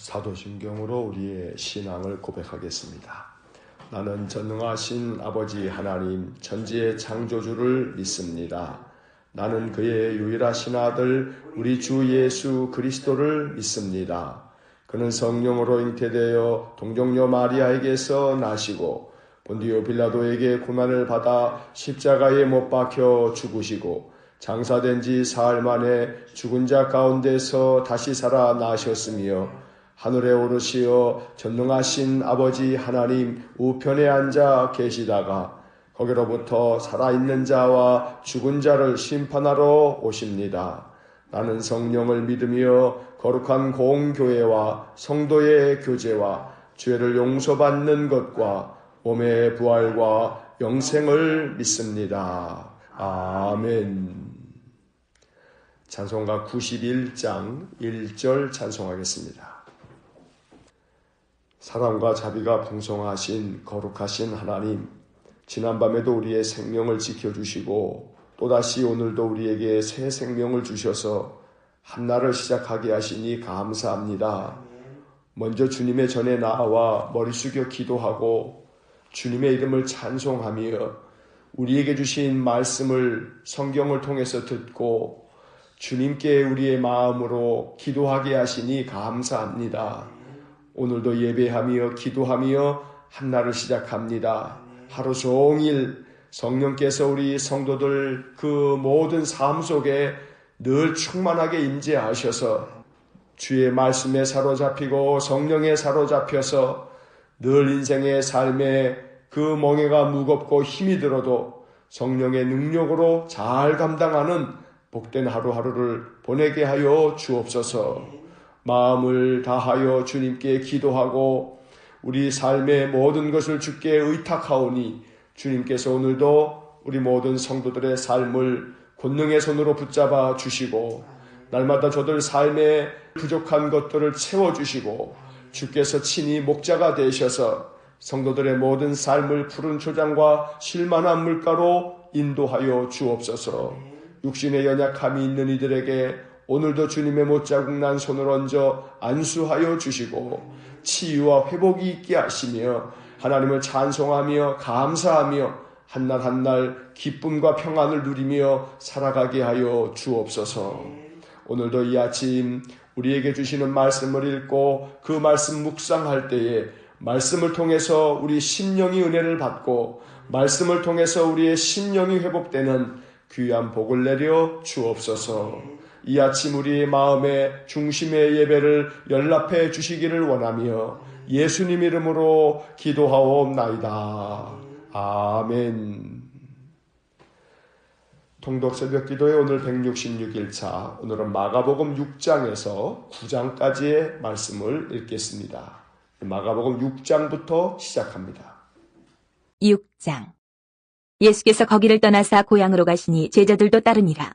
사도신경으로 우리의 신앙을 고백하겠습니다. 나는 전능하신 아버지 하나님 천지의 창조주를 믿습니다. 나는 그의 유일하신 아들 우리 주 예수 그리스도를 믿습니다. 그는 성령으로 잉태되어 동정녀 마리아에게서 나시고 본디오 빌라도에게 고난을 받아 십자가에 못 박혀 죽으시고 장사된 지 사흘 만에 죽은 자 가운데서 다시 살아나셨으며 하늘에 오르시어 전능하신 아버지 하나님 우편에 앉아 계시다가 거기로부터 살아있는 자와 죽은 자를 심판하러 오십니다. 나는 성령을 믿으며 거룩한 공교회와 성도의 교제와 죄를 용서받는 것과 몸의 부활과 영생을 믿습니다. 아멘. 찬송가 91장 1절 찬송하겠습니다. 사랑과 자비가 풍성하신 거룩하신 하나님, 지난밤에도 우리의 생명을 지켜주시고 또다시 오늘도 우리에게 새 생명을 주셔서 한날을 시작하게 하시니 감사합니다. 먼저 주님의 전에 나와 머리 숙여 기도하고 주님의 이름을 찬송하며 우리에게 주신 말씀을 성경을 통해서 듣고 주님께 우리의 마음으로 기도하게 하시니 감사합니다. 오늘도 예배하며 기도하며 한날을 시작합니다. 하루 종일 성령께서 우리 성도들 그 모든 삶 속에 늘 충만하게 임재하셔서 주의 말씀에 사로잡히고 성령에 사로잡혀서 늘 인생의 삶에 그 멍에가 무겁고 힘이 들어도 성령의 능력으로 잘 감당하는 복된 하루하루를 보내게 하여 주옵소서. 마음을 다하여 주님께 기도하고 우리 삶의 모든 것을 주께 의탁하오니 주님께서 오늘도 우리 모든 성도들의 삶을 권능의 손으로 붙잡아 주시고 날마다 저들 삶에 부족한 것들을 채워주시고 주께서 친히 목자가 되셔서 성도들의 모든 삶을 푸른 초장과 실만한 물가로 인도하여 주옵소서. 육신의 연약함이 있는 이들에게 오늘도 주님의 못자국 난 손을 얹어 안수하여 주시고 치유와 회복이 있게 하시며 하나님을 찬송하며 감사하며 한날 한날 기쁨과 평안을 누리며 살아가게 하여 주옵소서. 오늘도 이 아침 우리에게 주시는 말씀을 읽고 그 말씀 묵상할 때에 말씀을 통해서 우리 심령이 은혜를 받고 말씀을 통해서 우리의 심령이 회복되는 귀한 복을 내려 주옵소서. 이 아침 우리의 마음의 중심의 예배를 연락해 주시기를 원하며 예수님 이름으로 기도하옵나이다. 아멘. 통독 새벽 기도의 오늘 166일차, 오늘은 마가복음 6장에서 9장까지의 말씀을 읽겠습니다. 마가복음 6장부터 시작합니다. 6장. 예수께서 거기를 떠나사 고향으로 가시니 제자들도 따르니라.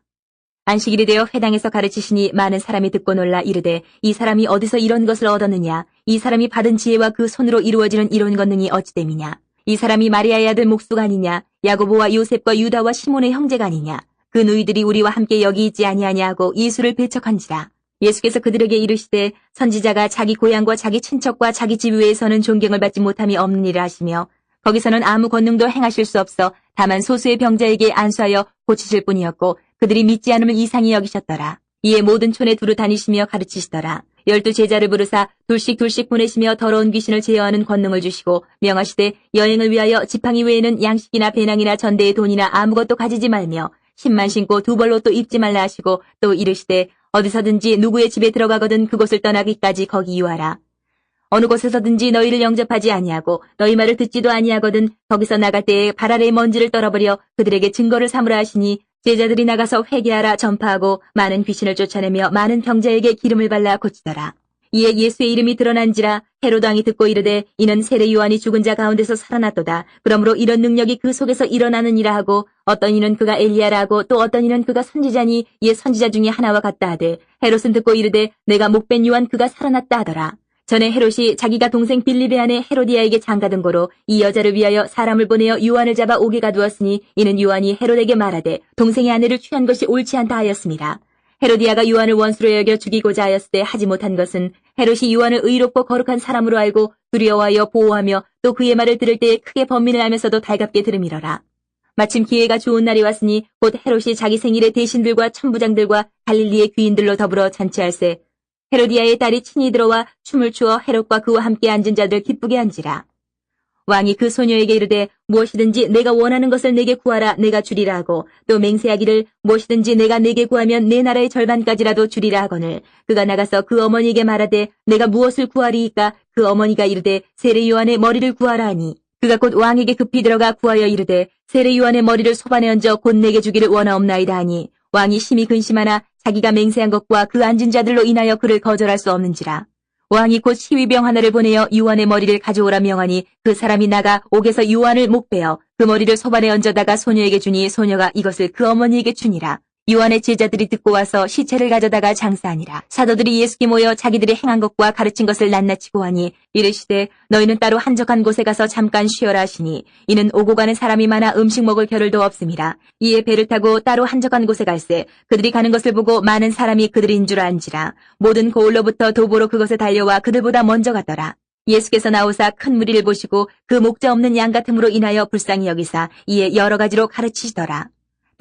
안식일이 되어 회당에서 가르치시니 많은 사람이 듣고 놀라 이르되 이 사람이 어디서 이런 것을 얻었느냐? 이 사람이 받은 지혜와 그 손으로 이루어지는 이런 권능이 어찌 됨이냐? 이 사람이 마리아의 아들 목수가 아니냐? 야고보와 요셉과 유다와 시몬의 형제가 아니냐? 그 누이들이 우리와 함께 여기 있지 아니하냐 하고 예수를 배척한지라. 예수께서 그들에게 이르시되 선지자가 자기 고향과 자기 친척과 자기 집 외에서는 존경을 받지 못함이 없는 일을 하시며 거기서는 아무 권능도 행하실 수 없어 다만 소수의 병자에게 안수하여 고치실 뿐이었고 그들이 믿지 않음을 이상히 여기셨더라. 이에 모든 촌에 두루 다니시며 가르치시더라. 12 제자를 부르사 둘씩 보내시며 더러운 귀신을 제어하는 권능을 주시고 명하시되 여행을 위하여 지팡이 외에는 양식이나 배낭이나 전대의 돈이나 아무것도 가지지 말며 신만 신고 두 벌 옷도 입지 말라 하시고 또 이르시되 어디서든지 누구의 집에 들어가거든 그곳을 떠나기까지 거기 유하라. 어느 곳에서든지 너희를 영접하지 아니하고 너희 말을 듣지도 아니하거든 거기서 나갈 때에 발 아래의 먼지를 떨어버려 그들에게 증거를 삼으라 하시니 제자들이 나가서 회개하라 전파하고 많은 귀신을 쫓아내며 많은 병자에게 기름을 발라 고치더라. 이에 예수의 이름이 드러난지라 헤로드 왕이 듣고 이르되 이는 세례 요한이 죽은 자 가운데서 살아났도다. 그러므로 이런 능력이 그 속에서 일어나느니라 하고 어떤 이는 그가 엘리야라 하고 또 어떤 이는 그가 선지자니 이에 선지자 중에 하나와 같다 하되 헤롯은 듣고 이르되 내가 목벤 요한 그가 살아났다 하더라. 전에 헤롯이 자기가 동생 빌립의 아내 헤로디아에게 장가든 고로 이 여자를 위하여 사람을 보내어 요한을 잡아 옥에 가두었으니 이는 요한이 헤롯에게 말하되 동생의 아내를 취한 것이 옳지 않다 하였습니다. 헤로디아가 요한을 원수로 여겨 죽이고자 하였을 때 하지 못한 것은 헤롯이 요한을 의롭고 거룩한 사람으로 알고 두려워하여 보호하며 또 그의 말을 들을 때에 크게 번민을 하면서도 달갑게 들음이러라. 마침 기회가 좋은 날이 왔으니 곧 헤롯이 자기 생일에 대신들과 천부장들과 갈릴리의 귀인들로 더불어 잔치할세. 헤로디아의 딸이 친히 들어와 춤을 추어 헤롯과 그와 함께 앉은 자들 기쁘게 한지라. 왕이 그 소녀에게 이르되 무엇이든지 내가 원하는 것을 내게 구하라 내가 주리라 하고 또 맹세하기를 무엇이든지 내가 내게 구하면 내 나라의 절반까지라도 주리라 하거늘 그가 나가서 그 어머니에게 말하되 내가 무엇을 구하리이까 그 어머니가 이르되 세례 요한의 머리를 구하라 하니 그가 곧 왕에게 급히 들어가 구하여 이르되 세례 요한의 머리를 소반에 얹어 곧 내게 주기를 원하옵나이다 하니 왕이 심히 근심하나 자기가 맹세한 것과 그 앉은 자들로 인하여 그를 거절할 수 없는지라. 왕이 곧 시위병 하나를 보내어 요한의 머리를 가져오라 명하니 그 사람이 나가 옥에서 요한을 목베어 그 머리를 소반에 얹어다가 소녀에게 주니 소녀가 이것을 그 어머니에게 주니라. 요한의 제자들이 듣고 와서 시체를 가져다가 장사하니라. 사도들이 예수께 모여 자기들이 행한 것과 가르친 것을 낱낱이 고하니 이르시되 너희는 따로 한적한 곳에 가서 잠깐 쉬어라 하시니 이는 오고 가는 사람이 많아 음식 먹을 겨를도 없음이라. 이에 배를 타고 따로 한적한 곳에 갈새 그들이 가는 것을 보고 많은 사람이 그들인 줄 안지라. 모든 고을로부터 도보로 그것에 달려와 그들보다 먼저 갔더라. 예수께서 나오사 큰 무리를 보시고 그 목자 없는 양 같음으로 인하여 불쌍히 여기사 이에 여러 가지로 가르치시더라.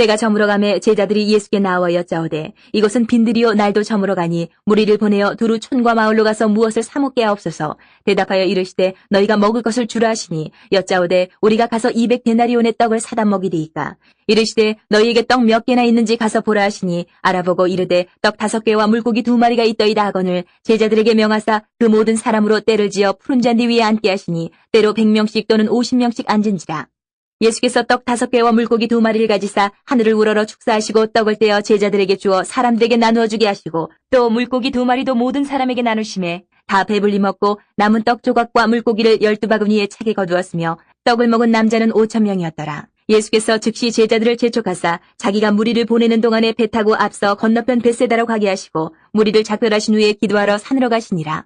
때가 저물어가매 제자들이 예수께 나와 여짜오되 이것은 빈들이요 날도 저물어가니 무리를 보내어 두루 촌과 마을로 가서 무엇을 사 먹게 하옵소서. 대답하여 이르시되 너희가 먹을 것을 주라 하시니 여짜오되 우리가 가서 200데나리온의 떡을 사다 먹이리이까. 이르시되 너희에게 떡 몇 개나 있는지 가서 보라 하시니 알아보고 이르되 떡 5개와 물고기 2마리가 있더이다 하거늘 제자들에게 명하사 그 모든 사람으로 때를 지어 푸른 잔디 위에 앉게 하시니 때로 100명씩 또는 50명씩 앉은지라. 예수께서 떡 5개와 물고기 2마리를 가지사 하늘을 우러러 축사하시고 떡을 떼어 제자들에게 주어 사람들에게 나누어 주게 하시고 또 물고기 2마리도 모든 사람에게 나누심에 다 배불리 먹고 남은 떡 조각과 물고기를 12바구니에 차게 거두었으며 떡을 먹은 남자는 5,000명이었더라. 예수께서 즉시 제자들을 재촉하사 자기가 무리를 보내는 동안에 배 타고 앞서 건너편 벳세다로 가게 하시고 무리를 작별하신 후에 기도하러 산으로 가시니라.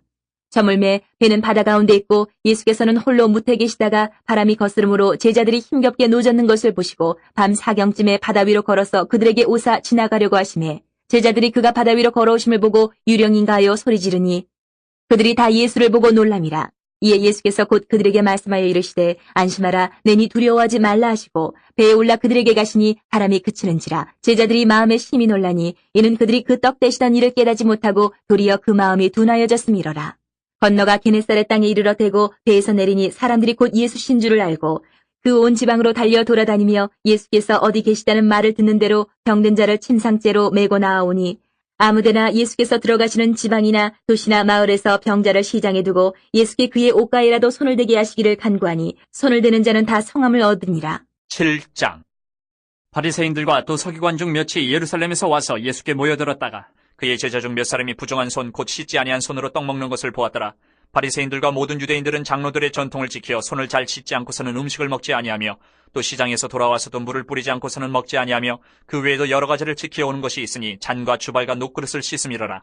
저물매 배는 바다 가운데 있고 예수께서는 홀로 무태 계시다가 바람이 거스름으로 제자들이 힘겹게 노젓는 것을 보시고 밤 4경쯤에 바다 위로 걸어서 그들에게 오사 지나가려고 하시매 제자들이 그가 바다 위로 걸어오심을 보고 유령인가 하여 소리 지르니 그들이 다 예수를 보고 놀람이라. 이에 예수께서 곧 그들에게 말씀하여 이르시되 안심하라 내니 두려워하지 말라 하시고 배에 올라 그들에게 가시니 바람이 그치는지라. 제자들이 마음에 심히 놀라니 이는 그들이 그 떡 떼시던 일을 깨닫지 못하고 도리어 그 마음이 둔하여졌음이로라. 건너가 게네사렛 땅에 이르러 대고 배에서 내리니 사람들이 곧 예수신 줄을 알고 그 온 지방으로 달려 돌아다니며 예수께서 어디 계시다는 말을 듣는 대로 병든 자를 침상째로 메고 나아오니 아무데나 예수께서 들어가시는 지방이나 도시나 마을에서 병자를 시장에 두고 예수께 그의 옷가에라도 손을 대게 하시기를 간구하니 손을 대는 자는 다 성함을 얻으니라. 7장. 바리새인들과 또 서기관 중 몇이 예루살렘에서 와서 예수께 모여들었다가 그의 제자 중 몇 사람이 부정한 손 곧 씻지 아니한 손으로 떡 먹는 것을 보았더라. 바리새인들과 모든 유대인들은 장로들의 전통을 지켜 손을 잘 씻지 않고서는 음식을 먹지 아니하며 또 시장에서 돌아와서도 물을 뿌리지 않고서는 먹지 아니하며 그 외에도 여러 가지를 지켜오는 것이 있으니 잔과 주발과 녹그릇을 씻음이러라.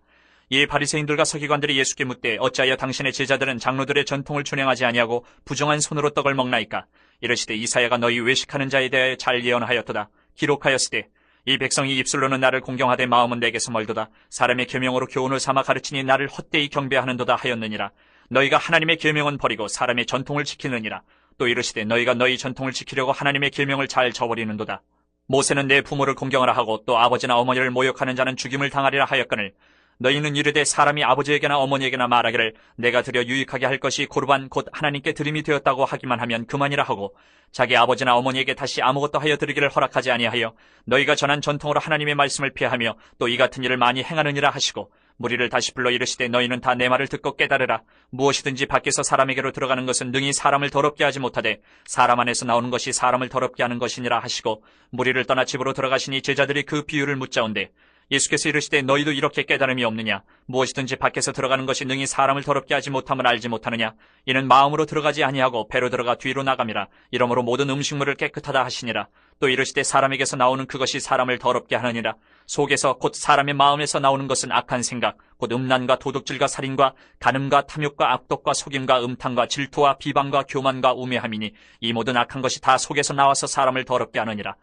이에 바리새인들과 서기관들이 예수께 묻되 어찌하여 당신의 제자들은 장로들의 전통을 준행하지 아니하고 부정한 손으로 떡을 먹나이까. 이르시되 이사야가 너희 외식하는 자에 대하여 잘 예언하였도다. 기록하였으되 이 백성이 입술로는 나를 공경하되 마음은 내게서 멀도다. 사람의 계명으로 교훈을 삼아 가르치니 나를 헛되이 경배하는도다 하였느니라. 너희가 하나님의 계명은 버리고 사람의 전통을 지키느니라. 또 이르시되 너희가 너희 전통을 지키려고 하나님의 계명을 잘 저버리는도다. 모세는 내 부모를 공경하라 하고 또 아버지나 어머니를 모욕하는 자는 죽임을 당하리라 하였거늘 너희는 이르되 사람이 아버지에게나 어머니에게나 말하기를 내가 드려 유익하게 할 것이 고르반 곧 하나님께 드림이 되었다고 하기만 하면 그만이라 하고 자기 아버지나 어머니에게 다시 아무것도 하여 드리기를 허락하지 아니하여 너희가 전한 전통으로 하나님의 말씀을 피하며 또 이 같은 일을 많이 행하느니라 하시고 무리를 다시 불러 이르시되 너희는 다 내 말을 듣고 깨달으라. 무엇이든지 밖에서 사람에게로 들어가는 것은 능히 사람을 더럽게 하지 못하되 사람 안에서 나오는 것이 사람을 더럽게 하는 것이니라 하시고 무리를 떠나 집으로 들어가시니 제자들이 그 비유를 묻자온대 예수께서 이르시되 너희도 이렇게 깨달음이 없느냐. 무엇이든지 밖에서 들어가는 것이 능히 사람을 더럽게 하지 못함을 알지 못하느냐. 이는 마음으로 들어가지 아니하고 배로 들어가 뒤로 나감이라. 이러므로 모든 음식물을 깨끗하다 하시니라. 또 이르시되 사람에게서 나오는 그것이 사람을 더럽게 하느니라. 속에서 곧 사람의 마음에서 나오는 것은 악한 생각 곧 음란과 도둑질과 살인과 간음과 탐욕과 악독과 속임과 음탕과 질투와 비방과 교만과 우매함이니 이 모든 악한 것이 다 속에서 나와서 사람을 더럽게 하느니라.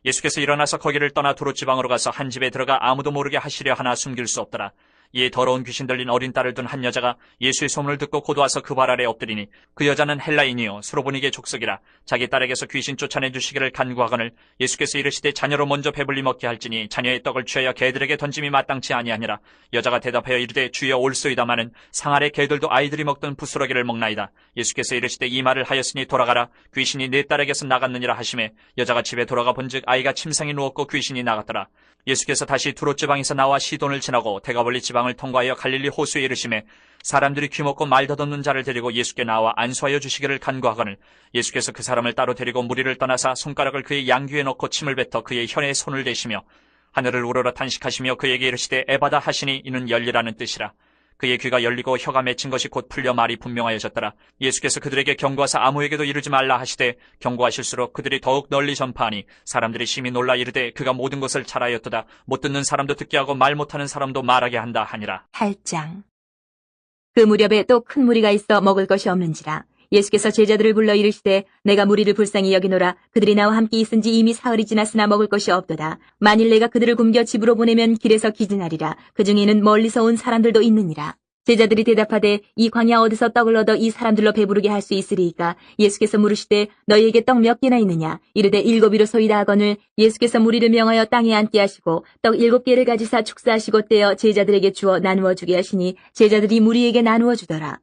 예수께서 일어나서 거기를 떠나 두로 지방으로 가서 한 집에 들어가 아무도 모르게 하시려 하나 숨길 수 없더라. 이에 더러운 귀신 들린 어린 딸을 둔 한 여자가 예수의 소문을 듣고 곧 와서 그 발 아래 엎드리니 그 여자는 헬라인이요 수로보니게 족속이라. 자기 딸에게서 귀신 쫓아내 주시기를 간구하거늘 예수께서 이르시되 자녀로 먼저 배불리 먹게 할지니 자녀의 떡을 취하여 개들에게 던짐이 마땅치 아니하니라. 여자가 대답하여 이르되 주여 올소이다마는 상 아래 개들도 아이들이 먹던 부스러기를 먹나이다. 예수께서 이르시되 이 말을 하였으니 돌아가라. 귀신이 내 딸에게서 나갔느니라 하시매 여자가 집에 돌아가 본즉 아이가 침상에 누웠고 귀신이 나갔더라. 예수께서 다시 두롯 지방에서 나와 시돈을 지나고 대가볼리 지방을 통과하여 갈릴리 호수에 이르시매 사람들이 귀먹고 말 더듬는 자를 데리고 예수께 나와 안수하여 주시기를 간구하거늘 예수께서 그 사람을 따로 데리고 무리를 떠나사 손가락을 그의 양귀에 넣고 침을 뱉어 그의 혀에 손을 대시며 하늘을 우러러 탄식하시며 그에게 이르시되 에바다 하시니 이는 열리라는 뜻이라. 그의 귀가 열리고 혀가 맺힌 것이 곧 풀려 말이 분명하여졌더라. 예수께서 그들에게 경고하사 아무에게도 이르지 말라 하시되 경고하실수록 그들이 더욱 널리 전파하니 사람들이 심히 놀라 이르되 그가 모든 것을 잘하였도다. 못 듣는 사람도 듣게 하고 말 못하는 사람도 말하게 한다 하니라. 8장. 그 무렵에 또 큰 무리가 있어 먹을 것이 없는지라. 예수께서 제자들을 불러 이르시되 내가 무리를 불쌍히 여기노라. 그들이 나와 함께 있은지 이미 사흘이 지났으나 먹을 것이 없도다. 만일 내가 그들을 굶겨 집으로 보내면 길에서 기진하리라. 그 중에는 멀리서 온 사람들도 있느니라. 제자들이 대답하되 이 광야 어디서 떡을 얻어 이 사람들로 배부르게 할 수 있으리이까. 예수께서 물으시되 너희에게 떡 몇 개나 있느냐. 이르되 7이로소이다 하거늘 예수께서 무리를 명하여 땅에 앉게 하시고 떡 7개를 가지사 축사하시고 떼어 제자들에게 주어 나누어 주게 하시니 제자들이 무리에게 나누어 주더라.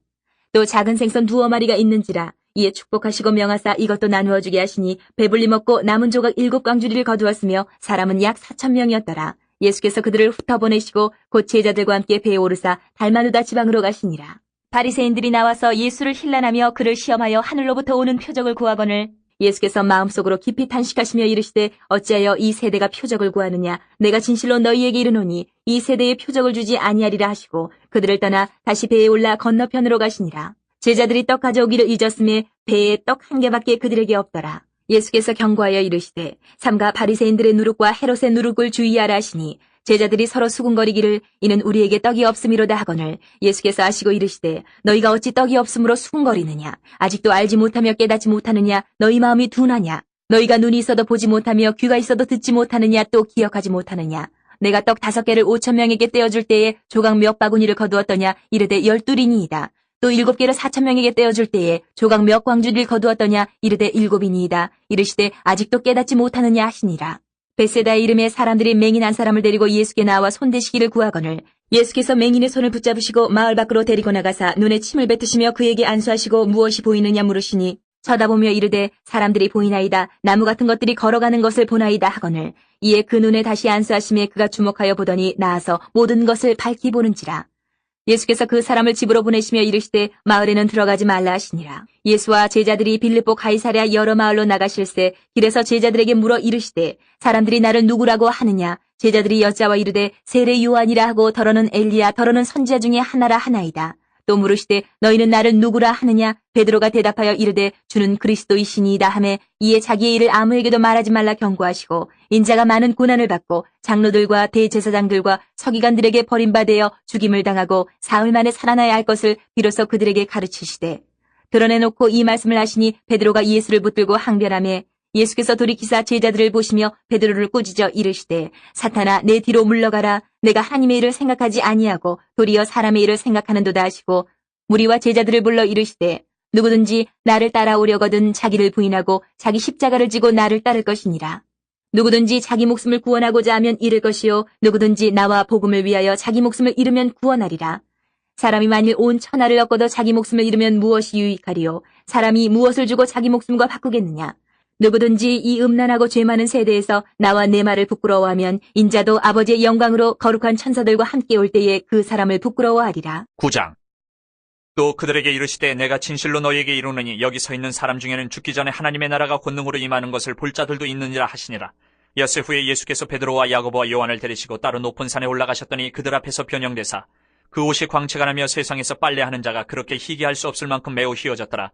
또 작은 생선 2마리가 있는지라. 이에 축복하시고 명하사 이것도 나누어 주게 하시니 배불리 먹고 남은 조각 7광주리를 거두었으며 사람은 약 4,000명이었더라. 예수께서 그들을 흩어보내시고 곧 제자들과 함께 배에 오르사 달마누다 지방으로 가시니라. 바리새인들이 나와서 예수를 힐난하며 그를 시험하여 하늘로부터 오는 표적을 구하거늘 예수께서 마음속으로 깊이 탄식하시며 이르시되 어찌하여 이 세대가 표적을 구하느냐. 내가 진실로 너희에게 이르노니 이 세대에 표적을 주지 아니하리라 하시고 그들을 떠나 다시 배에 올라 건너편으로 가시니라. 제자들이 떡 가져오기를 잊었음에 배에 떡 1개밖에 그들에게 없더라. 예수께서 경고하여 이르시되 삼가 바리새인들의 누룩과 헤롯의 누룩을 주의하라 하시니 제자들이 서로 수군거리기를 이는 우리에게 떡이 없음이로다 하거늘 예수께서 아시고 이르시되 너희가 어찌 떡이 없음으로 수군거리느냐. 아직도 알지 못하며 깨닫지 못하느냐. 너희 마음이 둔하냐. 너희가 눈이 있어도 보지 못하며 귀가 있어도 듣지 못하느냐. 또 기억하지 못하느냐. 내가 떡 5개를 5,000명에게 떼어줄 때에 조각 몇 바구니를 거두었더냐. 이르되 12이니이다. 또 7개를 4,000명에게 떼어줄 때에 조각 몇 광주리를 거두었더냐. 이르되 7이니이다. 이르시되 아직도 깨닫지 못하느냐 하시니라. 벳세다의 이름에 사람들이 맹인 한 사람을 데리고 예수께 나와 손대시기를 구하거늘 예수께서 맹인의 손을 붙잡으시고 마을 밖으로 데리고 나가사 눈에 침을 뱉으시며 그에게 안수하시고 무엇이 보이느냐 물으시니 쳐다보며 이르되 사람들이 보이나이다. 나무 같은 것들이 걸어가는 것을 보나이다 하거늘 이에 그 눈에 다시 안수하심에 그가 주목하여 보더니 나아서 모든 것을 밝히 보는지라. 예수께서 그 사람을 집으로 보내시며 이르시되 마을에는 들어가지 말라 하시니라. 예수와 제자들이 빌립보 가이사랴 여러 마을로 나가실새 길에서 제자들에게 물어 이르시되 사람들이 나를 누구라고 하느냐. 제자들이 여자와 이르되 세례 요한이라 하고 더러는 엘리야 더러는 선지자 중에 하나라 하나이다. 또 물으시되 너희는 나를 누구라 하느냐. 베드로가 대답하여 이르되 주는 그리스도이시니이다 하매 이에 자기의 일을 아무에게도 말하지 말라 경고하시고 인자가 많은 고난을 받고 장로들과 대제사장들과 서기관들에게 버림받아 죽임을 당하고 사흘 만에 살아나야 할 것을 비로소 그들에게 가르치시되 드러내놓고 이 말씀을 하시니 베드로가 예수를 붙들고 항변하매 예수께서 돌이키사 제자들을 보시며 베드로를 꾸짖어 이르시되 사탄아 내 뒤로 물러가라. 내가 하나님의 일을 생각하지 아니하고 도리어 사람의 일을 생각하는도다 하시고 무리와 제자들을 불러 이르시되 누구든지 나를 따라오려거든 자기를 부인하고 자기 십자가를 지고 나를 따를 것이니라. 누구든지 자기 목숨을 구원하고자 하면 잃을 것이요 누구든지 나와 복음을 위하여 자기 목숨을 잃으면 구원하리라. 사람이 만일 온 천하를 얻고도 자기 목숨을 잃으면 무엇이 유익하리요. 사람이 무엇을 주고 자기 목숨과 바꾸겠느냐. 누구든지 이 음란하고 죄 많은 세대에서 나와 내 말을 부끄러워하면 인자도 아버지의 영광으로 거룩한 천사들과 함께 올 때에 그 사람을 부끄러워하리라. 9장. 또 그들에게 이르시되 내가 진실로 너희에게 이르노니 여기 서 있는 사람 중에는 죽기 전에 하나님의 나라가 권능으로 임하는 것을 볼 자들도 있느니라 하시니라. 엿새 후에 예수께서 베드로와 야고보와 요한을 데리시고 따로 높은 산에 올라가셨더니 그들 앞에서 변형되사 그 옷이 광채가 나며 세상에서 빨래하는 자가 그렇게 희귀할 수 없을 만큼 매우 희어졌더라.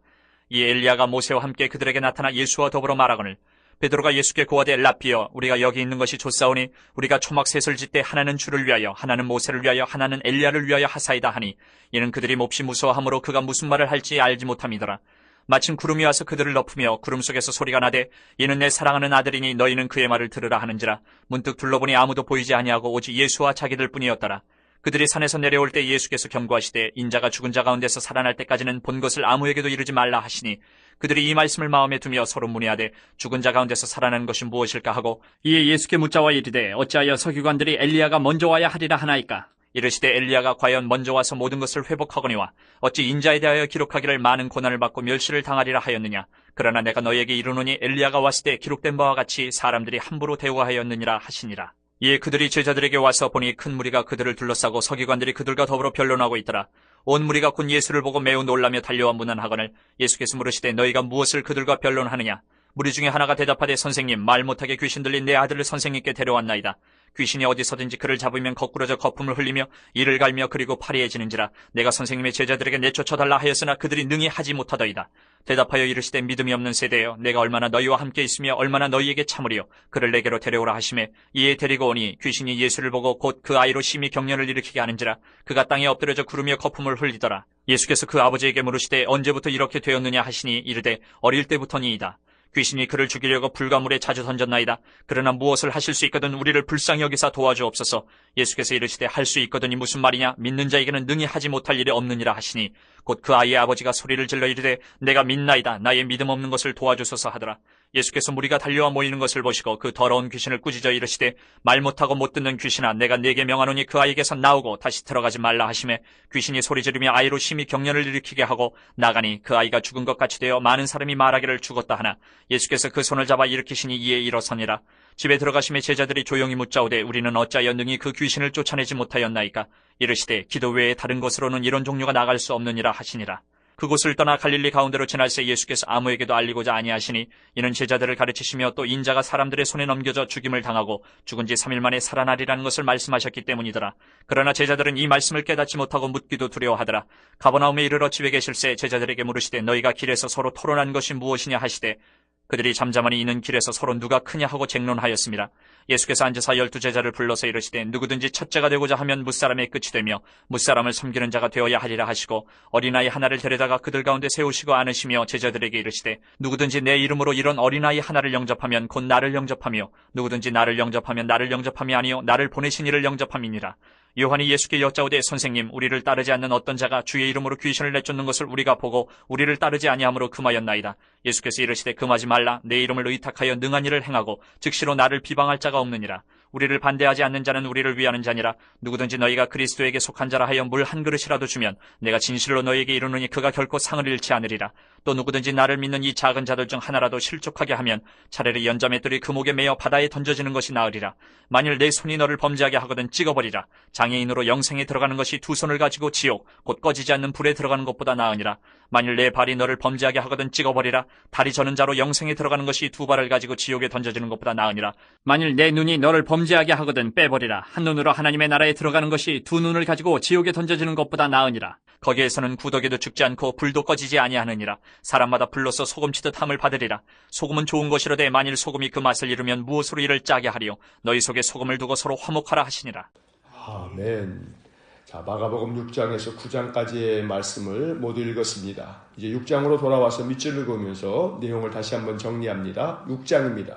이 엘리야가 모세와 함께 그들에게 나타나 예수와 더불어 말하거늘 베드로가 예수께 고하되 랍비여 우리가 여기 있는 것이 좋사오니 우리가 초막 셋을 짓되 하나는 주를 위하여 하나는 모세를 위하여 하나는 엘리야를 위하여 하사이다 하니 이는 그들이 몹시 무서워하므로 그가 무슨 말을 할지 알지 못함이더라. 마침 구름이 와서 그들을 덮으며 구름 속에서 소리가 나되 이는 내 사랑하는 아들이니 너희는 그의 말을 들으라 하는지라. 문득 둘러보니 아무도 보이지 아니하고 오직 예수와 자기들 뿐이었더라. 그들이 산에서 내려올 때 예수께서 경고하시되 인자가 죽은 자 가운데서 살아날 때까지는 본 것을 아무에게도 이르지 말라 하시니 그들이 이 말씀을 마음에 두며 서로 문의하되 죽은 자 가운데서 살아나는 것이 무엇일까 하고 이에 예수께 묻자와 이르되 어찌하여 서기관들이 엘리야가 먼저 와야 하리라 하나이까. 이르시되 엘리야가 과연 먼저 와서 모든 것을 회복하거니와 어찌 인자에 대하여 기록하기를 많은 고난을 받고 멸시를 당하리라 하였느냐. 그러나 내가 너희에게 이르노니 엘리야가 왔을 때 기록된 바와 같이 사람들이 함부로 대우하였느니라 하시니라. 이에 그들이 제자들에게 와서 보니 큰 무리가 그들을 둘러싸고 서기관들이 그들과 더불어 변론하고 있더라. 온 무리가 곧 예수를 보고 매우 놀라며 달려와 문안하거늘 예수께서 물으시되 너희가 무엇을 그들과 변론하느냐. 무리 중에 하나가 대답하되 선생님 말 못하게 귀신 들린 내 아들을 선생님께 데려왔나이다. 귀신이 어디서든지 그를 잡으면 거꾸러져 거품을 흘리며 이를 갈며 그리고 파리해지는지라. 내가 선생님의 제자들에게 내쫓아달라 하였으나 그들이 능히 하지 못하더이다. 대답하여 이르시되 믿음이 없는 세대여 내가 얼마나 너희와 함께 있으며 얼마나 너희에게 참으리요. 그를 내게로 데려오라 하시매 이에 데리고 오니 귀신이 예수를 보고 곧 그 아이로 심히 경련을 일으키게 하는지라. 그가 땅에 엎드려져 구르며 거품을 흘리더라. 예수께서 그 아버지에게 물으시되 언제부터 이렇게 되었느냐 하시니 이르되 어릴 때부터니이다. 귀신이 그를 죽이려고 불가물에 자주 던졌나이다. 그러나 무엇을 하실 수 있거든 우리를 불쌍히 여기사 도와주옵소서. 예수께서 이르시되 할 수 있거든이 무슨 말이냐. 믿는 자에게는 능히 하지 못할 일이 없느니라 하시니 곧 그 아이의 아버지가 소리를 질러 이르되 내가 믿나이다. 나의 믿음 없는 것을 도와주소서 하더라. 예수께서 무리가 달려와 모이는 것을 보시고 그 더러운 귀신을 꾸짖어 이르시되 말 못하고 못 듣는 귀신아 내가 네게 명하노니 그 아이에게서 나오고 다시 들어가지 말라 하시매 귀신이 소리 지르며 아이로 심히 경련을 일으키게 하고 나가니 그 아이가 죽은 것 같이 되어 많은 사람이 말하기를 죽었다 하나 예수께서 그 손을 잡아 일으키시니 이에 일어서니라. 집에 들어가심에 제자들이 조용히 묻자오되 우리는 어찌하여 능히 그 귀신을 쫓아내지 못하였나이까. 이르시되 기도 외에 다른 곳으로는 이런 종류가 나갈 수 없느니라 하시니라. 그곳을 떠나 갈릴리 가운데로 지날새 예수께서 아무에게도 알리고자 아니하시니 이는 제자들을 가르치시며 또 인자가 사람들의 손에 넘겨져 죽임을 당하고 죽은 지 3일 만에 살아나리라는 것을 말씀하셨기 때문이더라. 그러나 제자들은 이 말씀을 깨닫지 못하고 묻기도 두려워하더라. 가버나움에 이르러 집에 계실새 제자들에게 물으시되 너희가 길에서 서로 토론한 것이 무엇이냐 하시되 그들이 잠잠하니 이는 길에서 서로 누가 크냐 하고 쟁론하였습니다. 예수께서 앉으사 12 제자를 불러서 이르시되 누구든지 첫째가 되고자 하면 무사람의 끝이 되며 무사람을 섬기는 자가 되어야 하리라 하시고 어린아이 하나를 데려다가 그들 가운데 세우시고 안으시며 제자들에게 이르시되 누구든지 내 이름으로 이런 어린아이 하나를 영접하면 곧 나를 영접하며 누구든지 나를 영접하면 나를 영접함이 아니요 나를 보내신 이를 영접함이니라. 요한이 예수께 여짜오되 선생님 우리를 따르지 않는 어떤 자가 주의 이름으로 귀신을 내쫓는 것을 우리가 보고 우리를 따르지 아니함으로 금하였나이다. 예수께서 이르시되 금하지 말라. 내 이름을 의탁하여 능한 일을 행하고 즉시로 나를 비방할 자가 없느니라. 우리를 반대하지 않는 자는 우리를 위하는 자니라. 누구든지 너희가 그리스도에게 속한 자라 하여 물 한 그릇이라도 주면 내가 진실로 너희에게 이르노니 그가 결코 상을 잃지 않으리라. 또 누구든지 나를 믿는 이 작은 자들 중 하나라도 실족하게 하면 차라리 연자맷돌이 그 목에 매어 바다에 던져지는 것이 나으리라. 만일 내 손이 너를 범죄하게 하거든 찍어버리라. 장애인으로 영생에 들어가는 것이 2 손을 가지고 지옥 곧 꺼지지 않는 불에 들어가는 것보다 나으니라. 만일 내 발이 너를 범죄하게 하거든 찍어버리라. 다리 저는 자로 영생에 들어가는 것이 2 발을 가지고 지옥에 던져지는 것보다 나으니라. 만일 내 눈이 너를 범죄하게 하거든 빼버리라. 한 눈으로 하나님의 나라에 들어가는 것이 2 눈을 가지고 지옥에 던져지는 것보다 나으니라. 거기에서는 구더기도 죽지 않고 불도 꺼지지 아니하느니라. 사람마다 불로서 소금치듯 함을 받으리라. 소금은 좋은 것이로되 만일 소금이 그 맛을 잃으면 무엇으로 이를 짜게 하리요. 너희 속에 소금을 두고 서로 화목하라 하시니라. 아멘. 자, 마가복음 6장에서 9장까지의 말씀을 모두 읽었습니다. 이제 6장으로 돌아와서 밑줄을 그으면서 내용을 다시 한번 정리합니다. 6장입니다.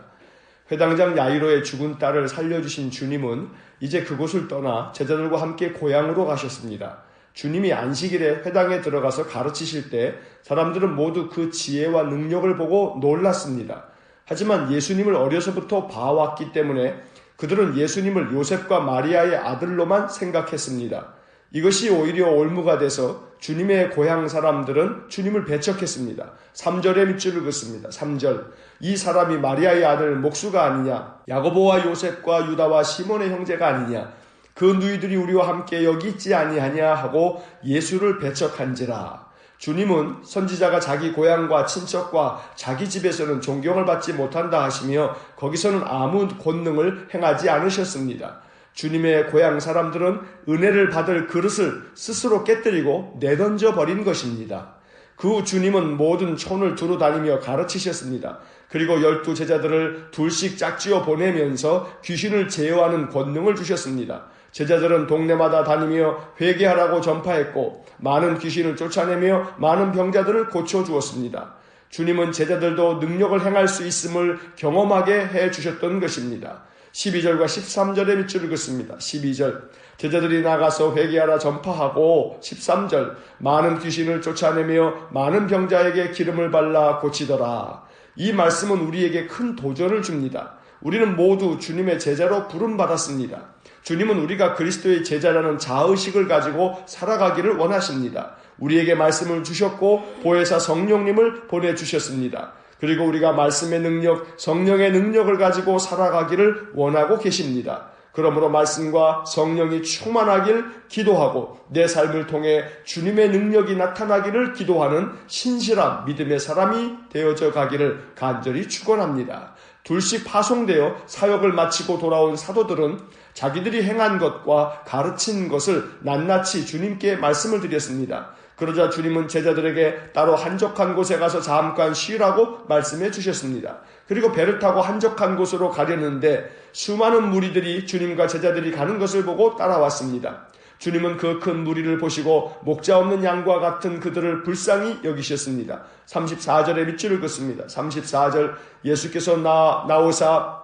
회당장 야이로의 죽은 딸을 살려주신 주님은 이제 그곳을 떠나 제자들과 함께 고향으로 가셨습니다. 주님이 안식일에 회당에 들어가서 가르치실 때 사람들은 모두 그 지혜와 능력을 보고 놀랐습니다. 하지만 예수님을 어려서부터 봐왔기 때문에 그들은 예수님을 요셉과 마리아의 아들로만 생각했습니다. 이것이 오히려 올무가 돼서 주님의 고향 사람들은 주님을 배척했습니다. 3절에 밑줄을 긋습니다. 3절. 이 사람이 마리아의 아들 목수가 아니냐? 야고보와 요셉과 유다와 시몬의 형제가 아니냐? 그 누이들이 우리와 함께 여기 있지 아니하냐 하고 예수를 배척한지라. 주님은 선지자가 자기 고향과 친척과 자기 집에서는 존경을 받지 못한다 하시며 거기서는 아무 권능을 행하지 않으셨습니다. 주님의 고향 사람들은 은혜를 받을 그릇을 스스로 깨뜨리고 내던져 버린 것입니다. 그 후 주님은 모든 촌을 두루 다니며 가르치셨습니다. 그리고 12 제자들을 둘씩 짝지어 보내면서 귀신을 제어하는 권능을 주셨습니다. 제자들은 동네마다 다니며 회개하라고 전파했고 많은 귀신을 쫓아내며 많은 병자들을 고쳐주었습니다. 주님은 제자들도 능력을 행할 수 있음을 경험하게 해주셨던 것입니다. 12절과 13절의 밑줄을 긋습니다. 12절. 제자들이 나가서 회개하라 전파하고 13절 많은 귀신을 쫓아내며 많은 병자에게 기름을 발라 고치더라. 이 말씀은 우리에게 큰 도전을 줍니다. 우리는 모두 주님의 제자로 부름받았습니다. 주님은 우리가 그리스도의 제자라는 자의식을 가지고 살아가기를 원하십니다. 우리에게 말씀을 주셨고 보혜사 성령님을 보내주셨습니다. 그리고 우리가 말씀의 능력, 성령의 능력을 가지고 살아가기를 원하고 계십니다. 그러므로 말씀과 성령이 충만하길 기도하고 내 삶을 통해 주님의 능력이 나타나기를 기도하는 신실한 믿음의 사람이 되어져 가기를 간절히 축원합니다. 둘씩 파송되어 사역을 마치고 돌아온 사도들은 자기들이 행한 것과 가르친 것을 낱낱이 주님께 말씀을 드렸습니다. 그러자 주님은 제자들에게 따로 한적한 곳에 가서 잠깐 쉬라고 말씀해 주셨습니다. 그리고 배를 타고 한적한 곳으로 가려는데 수많은 무리들이 주님과 제자들이 가는 것을 보고 따라왔습니다. 주님은 그 큰 무리를 보시고 목자 없는 양과 같은 그들을 불쌍히 여기셨습니다. 34절에 밑줄을 긋습니다. 34절 예수께서 나오사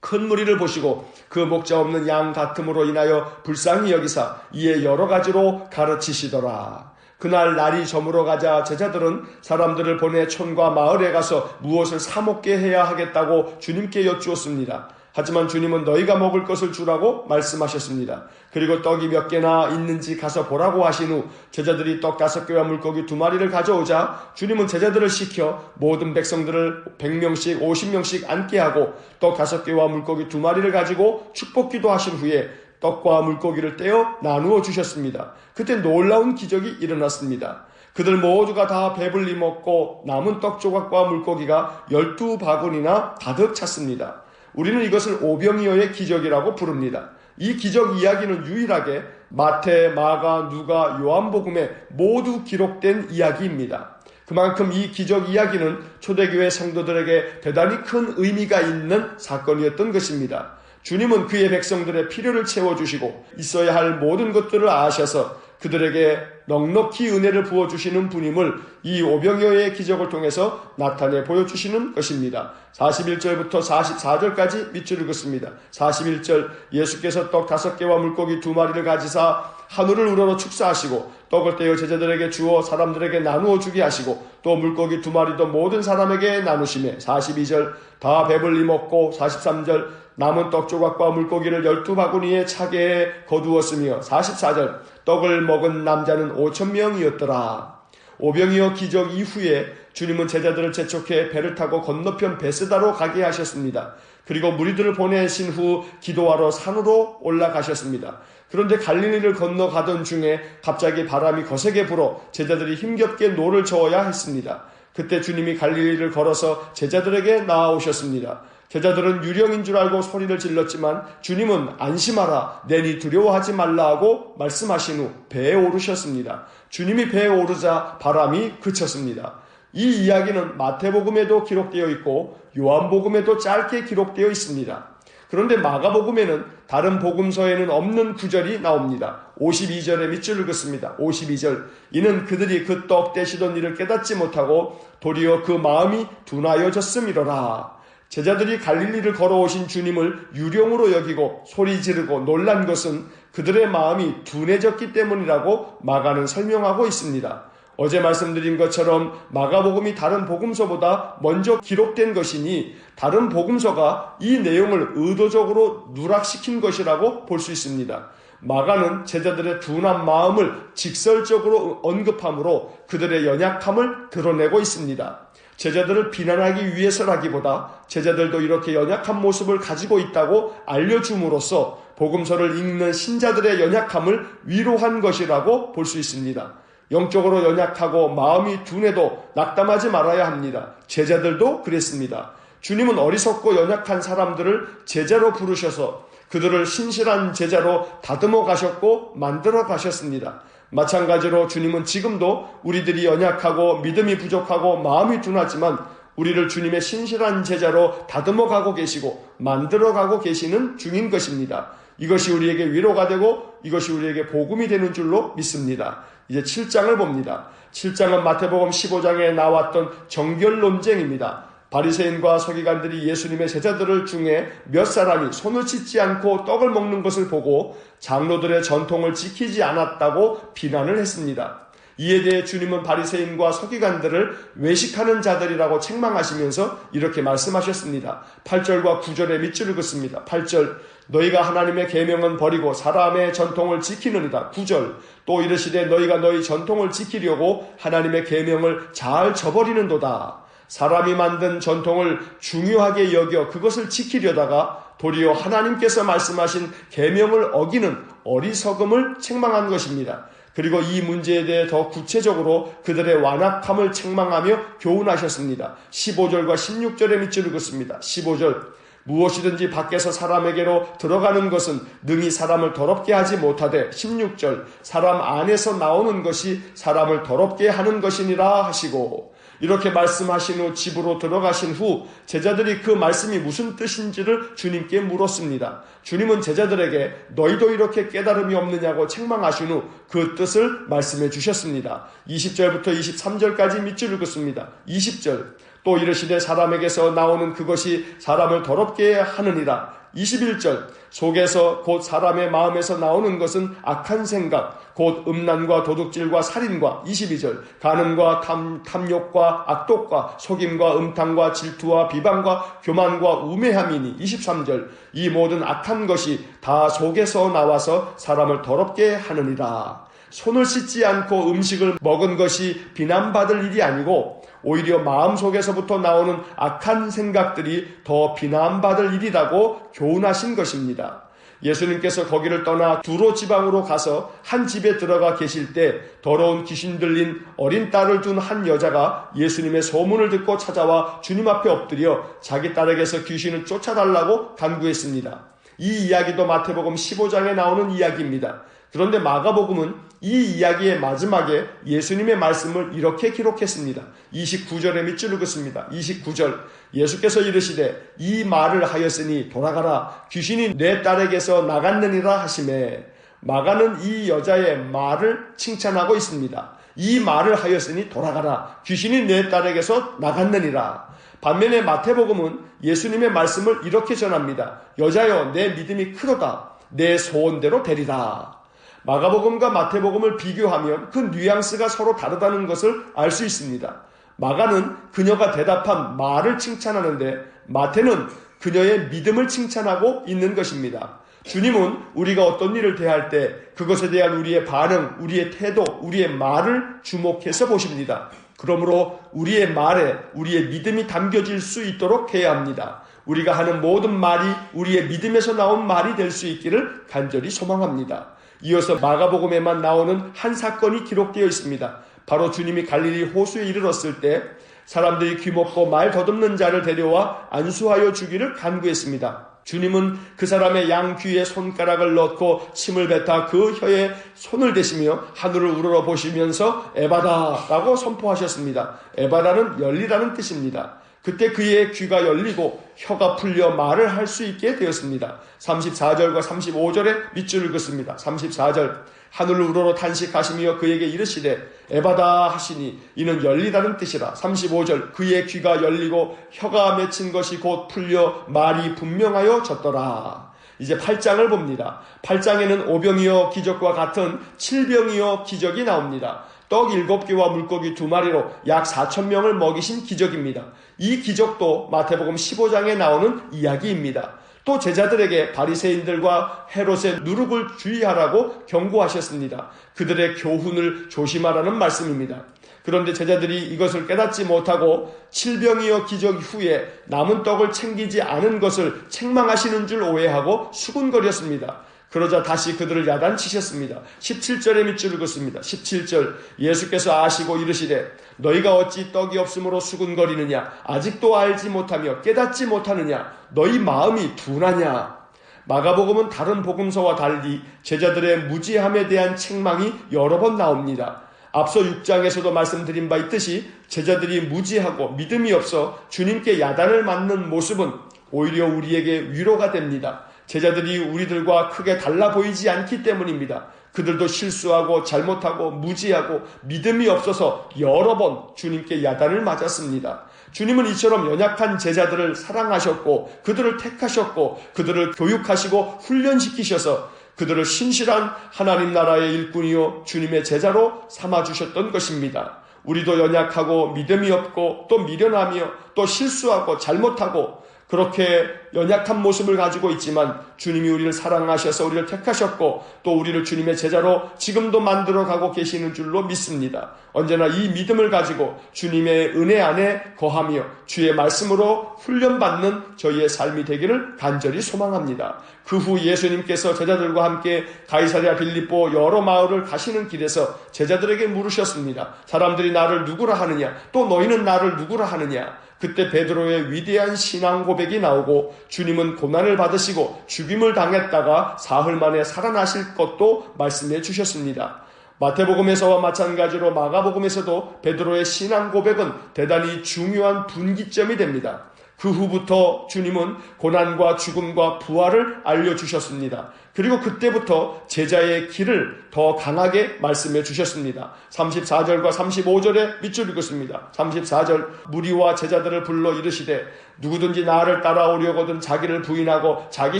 큰 무리를 보시고 그 목자 없는 양 같음으로 인하여 불쌍히 여기사 이에 여러 가지로 가르치시더라. 그날 날이 저물어 가자 제자들은 사람들을 보내 촌과 마을에 가서 무엇을 사 먹게 해야 하겠다고 주님께 여쭈었습니다. 하지만 주님은 너희가 먹을 것을 주라고 말씀하셨습니다. 그리고 떡이 몇 개나 있는지 가서 보라고 하신 후 제자들이 떡 5개와 물고기 2마리를 가져오자 주님은 제자들을 시켜 모든 백성들을 100명씩 50명씩 앉게 하고 떡 5개와 물고기 2마리를 가지고 축복기도 하신 후에 떡과 물고기를 떼어 나누어 주셨습니다. 그때 놀라운 기적이 일어났습니다. 그들 모두가 다 배불리 먹고 남은 떡 조각과 물고기가 12바구니나 가득 찼습니다. 우리는 이것을 오병이어의 기적이라고 부릅니다. 이 기적 이야기는 유일하게 마태, 마가, 누가, 요한복음에 모두 기록된 이야기입니다. 그만큼 이 기적 이야기는 초대교회 성도들에게 대단히 큰 의미가 있는 사건이었던 것입니다. 주님은 그의 백성들의 필요를 채워주시고 있어야 할 모든 것들을 아셔서 그들에게 넉넉히 은혜를 부어주시는 분임을 이 오병이어의 기적을 통해서 나타내 보여주시는 것입니다. 41절부터 44절까지 밑줄을 긋습니다. 41절 예수께서 떡 5개와 물고기 2마리를 가지사 하늘을 우러러 축사하시고 떡을 떼어 제자들에게 주어 사람들에게 나누어 주게 하시고 또 물고기 2마리도 모든 사람에게 나누시매 42절 다 배불리 먹고 43절 남은 떡 조각과 물고기를 12바구니에 차게 거두었으며 44절 떡을 먹은 남자는 5,000명이었더라. 오병이어 기적 이후에 주님은 제자들을 재촉해 배를 타고 건너편 베스다로 가게 하셨습니다. 그리고 무리들을 보내신 후 기도하러 산으로 올라가셨습니다. 그런데 갈릴리를 건너가던 중에 갑자기 바람이 거세게 불어 제자들이 힘겹게 노를 저어야 했습니다. 그때 주님이 갈릴리를 걸어서 제자들에게 나아오셨습니다. 제자들은 유령인 줄 알고 소리를 질렀지만 주님은 안심하라, 내니 두려워하지 말라 하고 말씀하신 후 배에 오르셨습니다. 주님이 배에 오르자 바람이 그쳤습니다. 이 이야기는 마태복음에도 기록되어 있고 요한복음에도 짧게 기록되어 있습니다. 그런데 마가복음에는 다른 복음서에는 없는 구절이 나옵니다. 52절에 밑줄을 긋습니다. 52절 이는 그들이 그 떡 떼시던 일을 깨닫지 못하고 도리어 그 마음이 둔하여졌음이로라. 제자들이 갈릴리를 걸어오신 주님을 유령으로 여기고 소리 지르고 놀란 것은 그들의 마음이 둔해졌기 때문이라고 마가는 설명하고 있습니다. 어제 말씀드린 것처럼 마가복음이 다른 복음서보다 먼저 기록된 것이니 다른 복음서가 이 내용을 의도적으로 누락시킨 것이라고 볼 수 있습니다. 마가는 제자들의 둔한 마음을 직설적으로 언급함으로 그들의 연약함을 드러내고 있습니다. 제자들을 비난하기 위해서라기보다 제자들도 이렇게 연약한 모습을 가지고 있다고 알려줌으로써 복음서를 읽는 신자들의 연약함을 위로한 것이라고 볼 수 있습니다. 영적으로 연약하고 마음이 둔해도 낙담하지 말아야 합니다. 제자들도 그랬습니다. 주님은 어리석고 연약한 사람들을 제자로 부르셔서 그들을 신실한 제자로 다듬어 가셨고 만들어 가셨습니다. 마찬가지로 주님은 지금도 우리들이 연약하고 믿음이 부족하고 마음이 둔하지만 우리를 주님의 신실한 제자로 다듬어 가고 계시고 만들어 가고 계시는 중인 것입니다. 이것이 우리에게 위로가 되고 이것이 우리에게 복음이 되는 줄로 믿습니다. 이제 7장을 봅니다. 7장은 마태복음 15장에 나왔던 정결 논쟁입니다. 바리새인과 서기관들이 예수님의 제자들 중에 몇 사람이 손을 씻지 않고 떡을 먹는 것을 보고 장로들의 전통을 지키지 않았다고 비난을 했습니다. 이에 대해 주님은 바리새인과 서기관들을 외식하는 자들이라고 책망하시면서 이렇게 말씀하셨습니다. 8절과 9절에 밑줄을 긋습니다. 8절, 너희가 하나님의 계명은 버리고 사람의 전통을 지키느니라. 9절, 또 이르시되 너희가 너희 전통을 지키려고 하나님의 계명을 잘 저버리는도다. 사람이 만든 전통을 중요하게 여겨 그것을 지키려다가 도리어 하나님께서 말씀하신 계명을 어기는 어리석음을 책망한 것입니다. 그리고 이 문제에 대해 더 구체적으로 그들의 완악함을 책망하며 교훈하셨습니다. 15절과 16절의 밑줄을 긋습니다. 15절, 무엇이든지 밖에서 사람에게로 들어가는 것은 능히 사람을 더럽게 하지 못하되 16절, 사람 안에서 나오는 것이 사람을 더럽게 하는 것이니라 하시고, 이렇게 말씀하신 후 집으로 들어가신 후 제자들이 그 말씀이 무슨 뜻인지를 주님께 물었습니다. 주님은 제자들에게 너희도 이렇게 깨달음이 없느냐고 책망하신 후 그 뜻을 말씀해 주셨습니다. 20절부터 23절까지 밑줄을 긋습니다. 20절, 또 이르시되 사람에게서 나오는 그것이 사람을 더럽게 하느니라. 21절, 속에서 곧 사람의 마음에서 나오는 것은 악한 생각, 곧 음란과 도둑질과 살인과. 22절, 간음과 탐욕과 악독과 속임과 음탕과 질투와 비방과 교만과 우매함이니. 23절, 이 모든 악한 것이 다 속에서 나와서 사람을 더럽게 하느니라. 손을 씻지 않고 음식을 먹은 것이 비난받을 일이 아니고 오히려 마음속에서부터 나오는 악한 생각들이 더 비난받을 일이라고 교훈하신 것입니다. 예수님께서 거기를 떠나 두로 지방으로 가서 한 집에 들어가 계실 때 더러운 귀신 들린 어린 딸을 둔 한 여자가 예수님의 소문을 듣고 찾아와 주님 앞에 엎드려 자기 딸에게서 귀신을 쫓아달라고 간구했습니다. 이 이야기도 마태복음 15장에 나오는 이야기입니다. 그런데 마가복음은 이 이야기의 마지막에 예수님의 말씀을 이렇게 기록했습니다. 29절에 밑줄을 긋습니다. 29절, 예수께서 이르시되 이 말을 하였으니 돌아가라, 귀신이 내 딸에게서 나갔느니라 하시매. 마가는 이 여자의 말을 칭찬하고 있습니다. 이 말을 하였으니 돌아가라, 귀신이 내 딸에게서 나갔느니라. 반면에 마태복음은 예수님의 말씀을 이렇게 전합니다. 여자여, 내 믿음이 크도다, 내 소원대로 되리라. 마가복음과 마태복음을 비교하면 그 뉘앙스가 서로 다르다는 것을 알 수 있습니다. 마가는 그녀가 대답한 말을 칭찬하는데 마태는 그녀의 믿음을 칭찬하고 있는 것입니다. 주님은 우리가 어떤 일을 대할 때 그것에 대한 우리의 반응, 우리의 태도, 우리의 말을 주목해서 보십니다. 그러므로 우리의 말에 우리의 믿음이 담겨질 수 있도록 해야 합니다. 우리가 하는 모든 말이 우리의 믿음에서 나온 말이 될 수 있기를 간절히 소망합니다. 이어서 마가복음에만 나오는 한 사건이 기록되어 있습니다. 바로 주님이 갈릴리 호수에 이르렀을 때 사람들이 귀먹고 말 더듬는 자를 데려와 안수하여 주기를 간구했습니다. 주님은 그 사람의 양 귀에 손가락을 넣고 침을 뱉어 그 혀에 손을 대시며 하늘을 우러러 보시면서 에바다라고 선포하셨습니다. 에바다는 열리라는 뜻입니다. 그때 그의 귀가 열리고 혀가 풀려 말을 할 수 있게 되었습니다. 34절과 35절에 밑줄을 긋습니다. 34절, 하늘을 우러러 탄식하시며 그에게 이르시되 에바다 하시니 이는 열리다는 뜻이라. 35절, 그의 귀가 열리고 혀가 맺힌 것이 곧 풀려 말이 분명하여 졌더라. 이제 8장을 봅니다. 8장에는 오병이어 기적과 같은 칠병이어 기적이 나옵니다. 떡 7개와 물고기 2마리로 약 4,000명을 먹이신 기적입니다. 이 기적도 마태복음 15장에 나오는 이야기입니다. 또 제자들에게 바리새인들과 헤롯의 누룩을 주의하라고 경고하셨습니다. 그들의 교훈을 조심하라는 말씀입니다. 그런데 제자들이 이것을 깨닫지 못하고 칠병이어 기적 후에 남은 떡을 챙기지 않은 것을 책망하시는 줄 오해하고 수군거렸습니다. 그러자 다시 그들을 야단치셨습니다. 17절에 밑줄을 긋습니다. 17절, 예수께서 아시고 이르시되 너희가 어찌 떡이 없으므로 수군거리느냐, 아직도 알지 못하며 깨닫지 못하느냐, 너희 마음이 둔하냐. 마가복음은 다른 복음서와 달리 제자들의 무지함에 대한 책망이 여러 번 나옵니다. 앞서 6장에서도 말씀드린 바 있듯이 제자들이 무지하고 믿음이 없어 주님께 야단을 맞는 모습은 오히려 우리에게 위로가 됩니다. 제자들이 우리들과 크게 달라 보이지 않기 때문입니다. 그들도 실수하고 잘못하고 무지하고 믿음이 없어서 여러 번 주님께 야단을 맞았습니다. 주님은 이처럼 연약한 제자들을 사랑하셨고 그들을 택하셨고 그들을 교육하시고 훈련시키셔서 그들을 신실한 하나님 나라의 일꾼이요 주님의 제자로 삼아주셨던 것입니다. 우리도 연약하고 믿음이 없고 또 미련하며 또 실수하고 잘못하고 그렇게 연약한 모습을 가지고 있지만 주님이 우리를 사랑하셔서 우리를 택하셨고 또 우리를 주님의 제자로 지금도 만들어가고 계시는 줄로 믿습니다. 언제나 이 믿음을 가지고 주님의 은혜 안에 거하며 주의 말씀으로 훈련받는 저희의 삶이 되기를 간절히 소망합니다. 그 후 예수님께서 제자들과 함께 가이사랴 빌립보 여러 마을을 가시는 길에서 제자들에게 물으셨습니다. 사람들이 나를 누구라 하느냐? 또 너희는 나를 누구라 하느냐? 그때 베드로의 위대한 신앙 고백이 나오고 주님은 고난을 받으시고 죽임을 당했다가 사흘 만에 살아나실 것도 말씀해 주셨습니다. 마태복음에서와 마찬가지로 마가복음에서도 베드로의 신앙 고백은 대단히 중요한 분기점이 됩니다. 그 후부터 주님은 고난과 죽음과 부활을 알려주셨습니다. 그리고 그때부터 제자의 길을 더 강하게 말씀해 주셨습니다. 34절과 35절에 밑줄 읽었습니다. 34절 무리와 제자들을 불러 이르시되 누구든지 나를 따라오려거든 자기를 부인하고 자기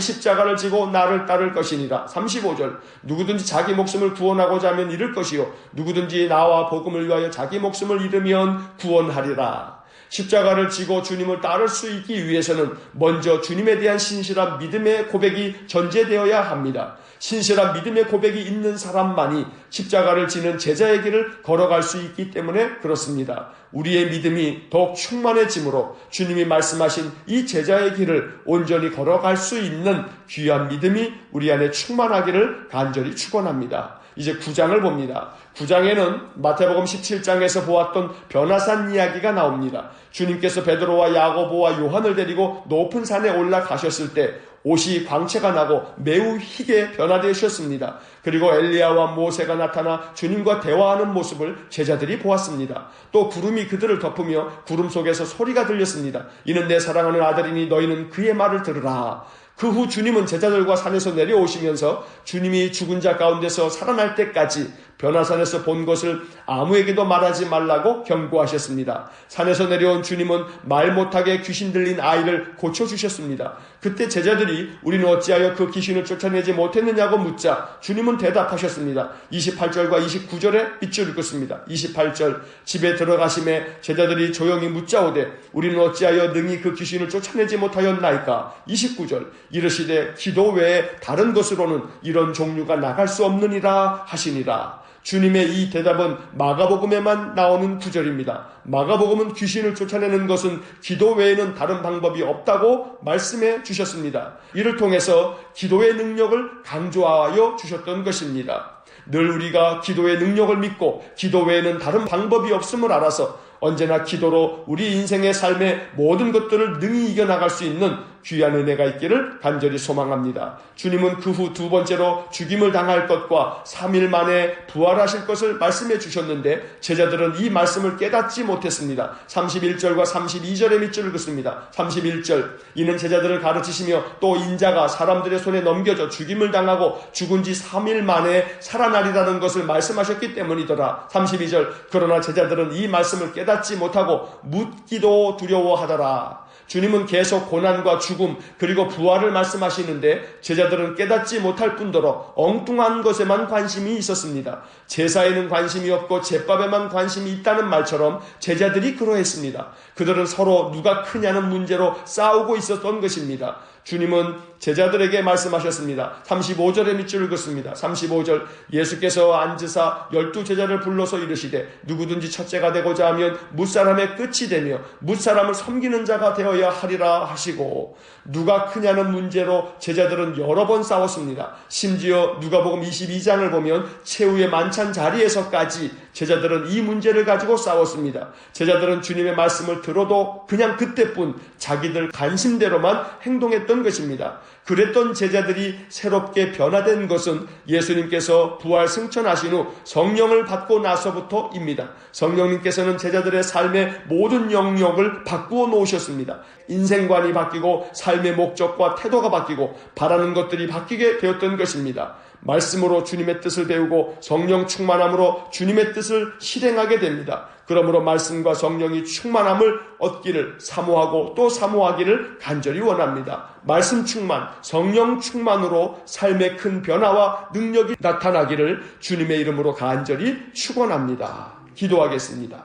십자가를 지고 나를 따를 것이니라. 35절 누구든지 자기 목숨을 구원하고자 하면 잃을 것이요 누구든지 나와 복음을 위하여 자기 목숨을 잃으면 구원하리라. 십자가를 지고 주님을 따를 수 있기 위해서는 먼저 주님에 대한 신실한 믿음의 고백이 전제되어야 합니다. 신실한 믿음의 고백이 있는 사람만이 십자가를 지는 제자의 길을 걸어갈 수 있기 때문에 그렇습니다. 우리의 믿음이 더욱 충만해짐으로 주님이 말씀하신 이 제자의 길을 온전히 걸어갈 수 있는 귀한 믿음이 우리 안에 충만하기를 간절히 축원합니다. 이제 9장을 봅니다. 9장에는 마태복음 17장에서 보았던 변화산 이야기가 나옵니다. 주님께서 베드로와 야고보와 요한을 데리고 높은 산에 올라가셨을 때 옷이 광채가 나고 매우 희게 변화되셨습니다. 그리고 엘리야와 모세가 나타나 주님과 대화하는 모습을 제자들이 보았습니다. 또 구름이 그들을 덮으며 구름 속에서 소리가 들렸습니다. 이는 내 사랑하는 아들이니 너희는 그의 말을 들으라. 그 후 주님은 제자들과 산에서 내려오시면서 주님이 죽은 자 가운데서 살아날 때까지 변화산에서 본 것을 아무에게도 말하지 말라고 경고하셨습니다. 산에서 내려온 주님은 말 못하게 귀신 들린 아이를 고쳐주셨습니다. 그때 제자들이 우리는 어찌하여 그 귀신을 쫓아내지 못했느냐고 묻자 주님은 대답하셨습니다. 28절과 29절에 밑줄 읽었습니다. 28절 집에 들어가심에 제자들이 조용히 묻자오되 우리는 어찌하여 능히 그 귀신을 쫓아내지 못하였나이까. 29절 이르시되 기도 외에 다른 것으로는 이런 종류가 나갈 수 없느니라 하시니라. 주님의 이 대답은 마가복음에만 나오는 구절입니다. 마가복음은 귀신을 쫓아내는 것은 기도 외에는 다른 방법이 없다고 말씀해 주셨습니다. 이를 통해서 기도의 능력을 강조하여 주셨던 것입니다. 늘 우리가 기도의 능력을 믿고 기도 외에는 다른 방법이 없음을 알아서 언제나 기도로 우리 인생의 삶의 모든 것들을 능히 이겨나갈 수 있는 귀한 은혜가 있기를 간절히 소망합니다. 주님은 그 후 두 번째로 죽임을 당할 것과 3일 만에 부활하실 것을 말씀해 주셨는데 제자들은 이 말씀을 깨닫지 못했습니다. 31절과 32절의 밑줄 읽었습니다. 31절 이는 제자들을 가르치시며 또 인자가 사람들의 손에 넘겨져 죽임을 당하고 죽은 지 3일 만에 살아나리라는 것을 말씀하셨기 때문이더라. 32절 그러나 제자들은 이 말씀을 깨닫지 못하고 묻기도 두려워하더라. 주님은 계속 고난과 죽음 그리고 부활을 말씀하시는데 제자들은 깨닫지 못할 뿐더러 엉뚱한 것에만 관심이 있었습니다. 제사에는 관심이 없고 제밥에만 관심이 있다는 말처럼 제자들이 그러했습니다. 그들은 서로 누가 크냐는 문제로 싸우고 있었던 것입니다. 주님은 제자들에게 말씀하셨습니다. 35절에 밑줄 읽었습니다. 35절 예수께서 앉으사 12제자를 불러서 이르시되 누구든지 첫째가 되고자 하면 뭇사람의 끝이 되며 뭇사람을 섬기는 자가 되어야 하리라 하시고 누가 크냐는 문제로 제자들은 여러 번 싸웠습니다. 심지어 누가복음 22장을 보면 최후의 만찬 자리에서까지 제자들은 이 문제를 가지고 싸웠습니다. 제자들은 주님의 말씀을 들어도 그냥 그때뿐 자기들 관심대로만 행동했던 것입니다. 그랬던 제자들이 새롭게 변화된 것은 예수님께서 부활 승천하신 후 성령을 받고 나서부터입니다. 성령님께서는 제자들의 삶의 모든 영역을 바꾸어 놓으셨습니다. 인생관이 바뀌고 삶의 목적과 태도가 바뀌고 바라는 것들이 바뀌게 되었던 것입니다. 말씀으로 주님의 뜻을 배우고 성령 충만함으로 주님의 뜻을 실행하게 됩니다. 그러므로 말씀과 성령이 충만함을 얻기를 사모하고 또 사모하기를 간절히 원합니다. 말씀 충만, 성령 충만으로 삶의 큰 변화와 능력이 나타나기를 주님의 이름으로 간절히 축원합니다. 기도하겠습니다.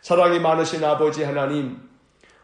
사랑이 많으신 아버지 하나님,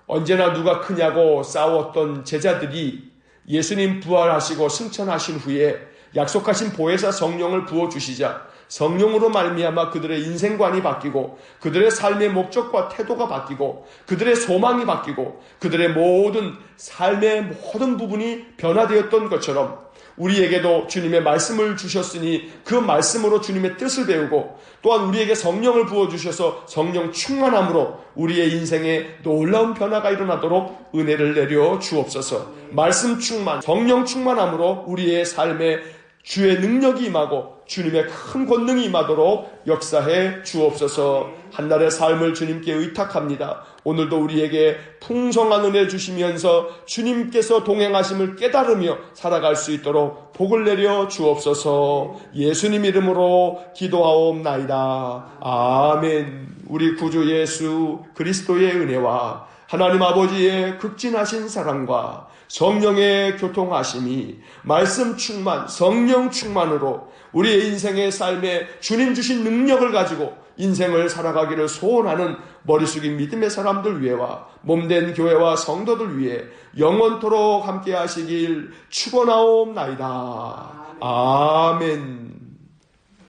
언제나 누가 크냐고 싸웠던 제자들이 예수님 부활하시고 승천하신 후에 약속하신 보혜사 성령을 부어주시자 성령으로 말미암아 그들의 인생관이 바뀌고 그들의 삶의 목적과 태도가 바뀌고 그들의 소망이 바뀌고 그들의 모든 삶의 모든 부분이 변화되었던 것처럼 우리에게도 주님의 말씀을 주셨으니 그 말씀으로 주님의 뜻을 배우고 또한 우리에게 성령을 부어주셔서 성령 충만함으로 우리의 인생에 놀라운 변화가 일어나도록 은혜를 내려 주옵소서. 말씀 충만, 성령 충만함으로 우리의 삶에 주의 능력이 임하고 주님의 큰 권능이 임하도록 역사해 주옵소서. 한날의 삶을 주님께 의탁합니다. 오늘도 우리에게 풍성한 은혜 주시면서 주님께서 동행하심을 깨달으며 살아갈 수 있도록 복을 내려 주옵소서. 예수님 이름으로 기도하옵나이다. 아멘. 우리 구주 예수 그리스도의 은혜와 하나님 아버지의 극진하신 사랑과 성령의 교통하심이 말씀 충만, 성령 충만으로 우리의 인생의 삶에 주님 주신 능력을 가지고 인생을 살아가기를 소원하는 머리 숙인 믿음의 사람들 위해와 몸된 교회와 성도들 위해 영원토록 함께 하시길 축원하옵나이다. 아멘.